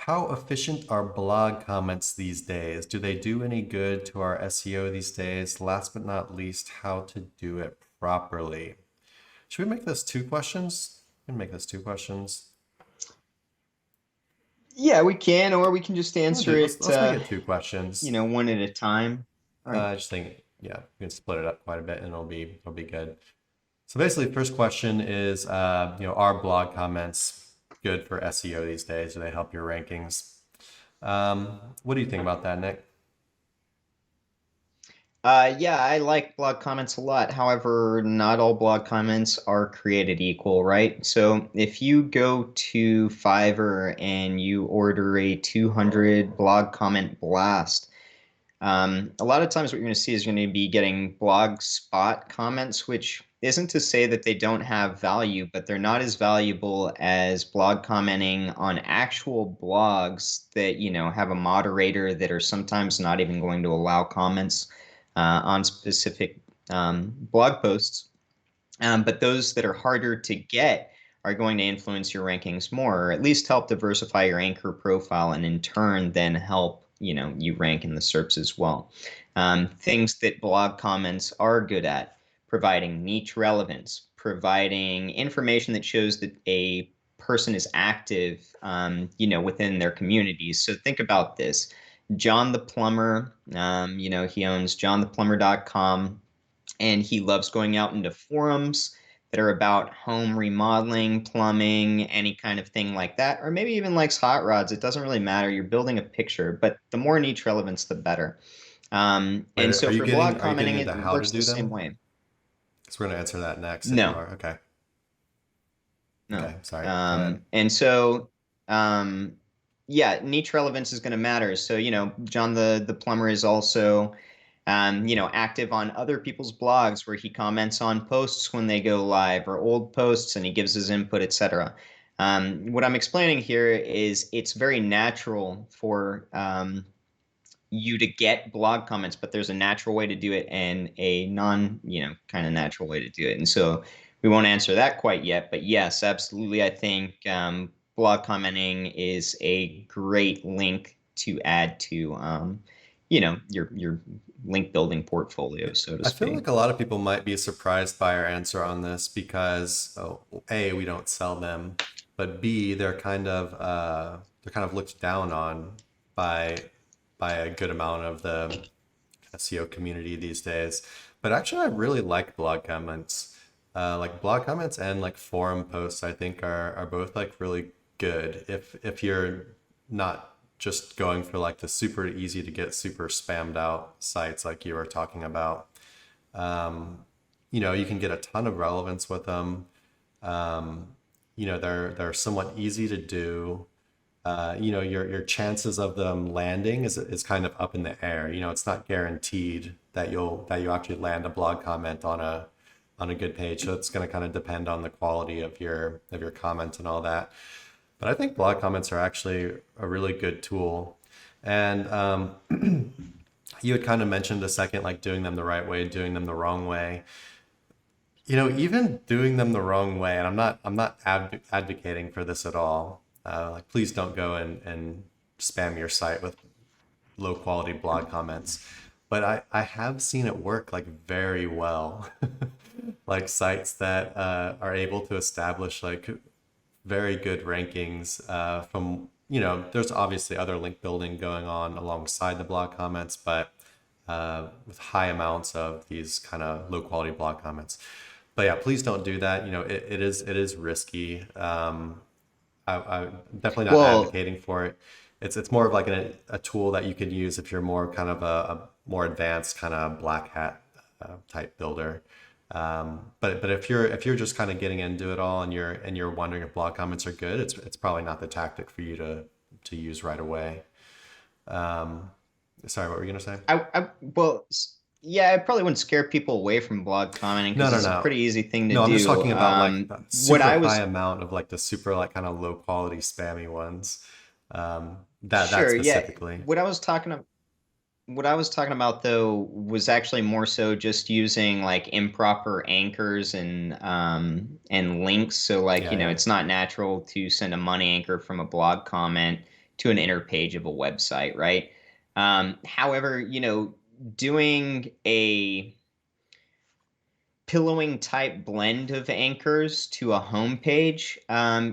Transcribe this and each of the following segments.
How efficient are blog comments these days? Do they do any good to our SEO these days? Last but not least, how to do it properly. Should we make this two questions? We can make this two questions. Yeah, we can, or we can just We'll answer do, let's it, let's make it two questions. one at a time. All right. I just think, yeah, we can split it up quite a bit and it'll be good. So basically, first question is, are blog comments good for SEO these days? Do they help your rankings? What do you think about that, Nick? Yeah, I like blog comments a lot. However, not all blog comments are created equal, right? So if you go to Fiverr and you order a 200 blog comment blast, a lot of times what you're going to see is you're going to be getting blog spot comments, which isn't to say that they don't have value, but they're not as valuable as blog commenting on actual blogs that, have a moderator that are sometimes not even going to allow comments on specific blog posts. But those that are harder to get are going to influence your rankings more, or at least help diversify your anchor profile, and in turn then help you rank in the SERPs as well. Things that blog comments are good at: providing niche relevance, providing information that shows that a person is active, within their communities. So think about this. John the Plumber, he owns johntheplumber.com, and he loves going out into forums that are about home remodeling, plumbing, any kind of thing like that, or maybe even likes hot rods. It doesn't really matter. You're building a picture, but the more niche relevance, the better. Wait, And so for blog are you getting commenting, into it how to works the do same them? way. So we're gonna answer that next if you No, are. Okay. no. Okay, sorry. Go ahead. And so, um, yeah, niche relevance is going to matter. So, John the plumber is also active on other people's blogs where he comments on posts when they go live or old posts, and he gives his input, etc. What I'm explaining here is it's very natural for you to get blog comments, but there's a natural way to do it and a non, kind of natural way to do it. And so we won't answer that quite yet, but yes, absolutely. I think blog commenting is a great link to add to, your link building portfolio, so to I feel speak. like a lot of people might be surprised by our answer on this because A, we don't sell them, but B, they're kind of looked down on by a good amount of the SEO community these days. But actually, I really like blog comments. Like blog comments and like forum posts, I think are both like really good if you're not just going for like the super easy to get super spammed out sites like you were talking about. Um, you can get a ton of relevance with them. They're somewhat easy to do. Your chances of them landing is kind of up in the air. It's not guaranteed that you actually land a blog comment on a good page. So it's going to kind of depend on the quality of your comment and all that. But I think blog comments are actually a really good tool. And you had kind of mentioned a second, like doing them the right way, doing them the wrong way. Even doing them the wrong way, and I'm not advocating for this at all. Like, please don't go and spam your site with low quality blog comments. But I have seen it work like very well. Like sites that are able to establish like very good rankings from, there's obviously other link building going on alongside the blog comments, but with high amounts of these kind of low quality blog comments. But yeah, please don't do that. It is risky. I'm definitely not Well, advocating for it. It's more of like a tool that you could use if you're more kind of a more advanced kind of black hat type builder. But if you're just kind of getting into it all and you're wondering if blog comments are good, it's probably not the tactic for you to use right away. Um, Sorry, what were you gonna say? yeah, I probably wouldn't scare people away from blog commenting No, because no, it's a no. pretty easy thing to No, I'm just do. talking about like the What super I high was amount of like the super like kind of low quality spammy ones. That Sure, yeah. specifically. What I was talking about though was actually more so just using like improper anchors and links. So like, Yeah, yeah. it's not natural to send a money anchor from a blog comment to an inner page of a website, right? However, doing a pillowing type blend of anchors to a homepage,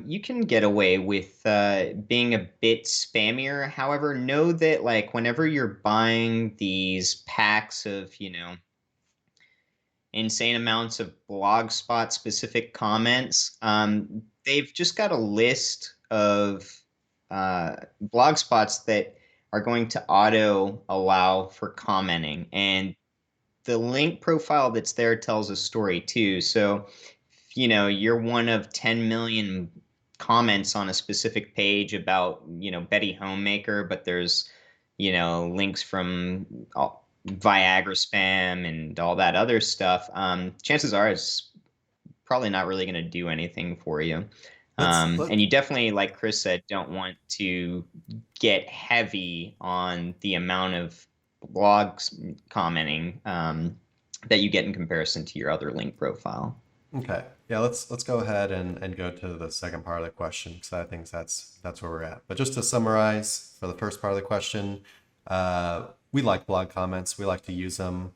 you can get away with being a bit spammier. However, know that like whenever you're buying these packs of, insane amounts of blogspot specific comments, they've just got a list of blogspots that are going to auto allow for commenting, and the link profile that's there tells a story too. So, you're one of 10 million comments on a specific page about, Betty Homemaker, but there's, links from Viagra spam and all that other stuff. Chances are it's probably not really going to do anything for you. Let's And let you definitely, like Chris said, don't want to get heavy on the amount of blogs commenting that you get in comparison to your other link profile. Okay. Yeah, let's go ahead and go to the second part of the question because I think that's where we're at. But just to summarize for the first part of the question, we like blog comments. We like to use them.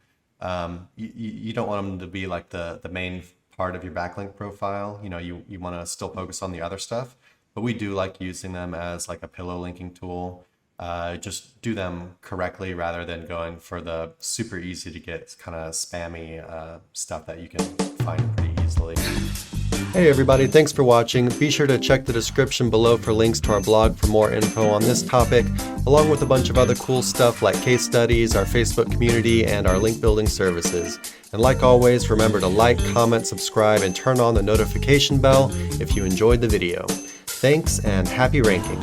You don't want them to be like the main part of your backlink profile. You want to still focus on the other stuff, but we do like using them as like a pillow linking tool. Just do them correctly rather than going for the super easy to get kind of spammy stuff that you can find pretty easily. Hey everybody, thanks for watching. Be sure to check the description below for links to our blog for more info on this topic, along with a bunch of other cool stuff like case studies, our Facebook community, and our link building services. And like always, remember to like, comment, subscribe, and turn on the notification bell if you enjoyed the video. Thanks and happy ranking.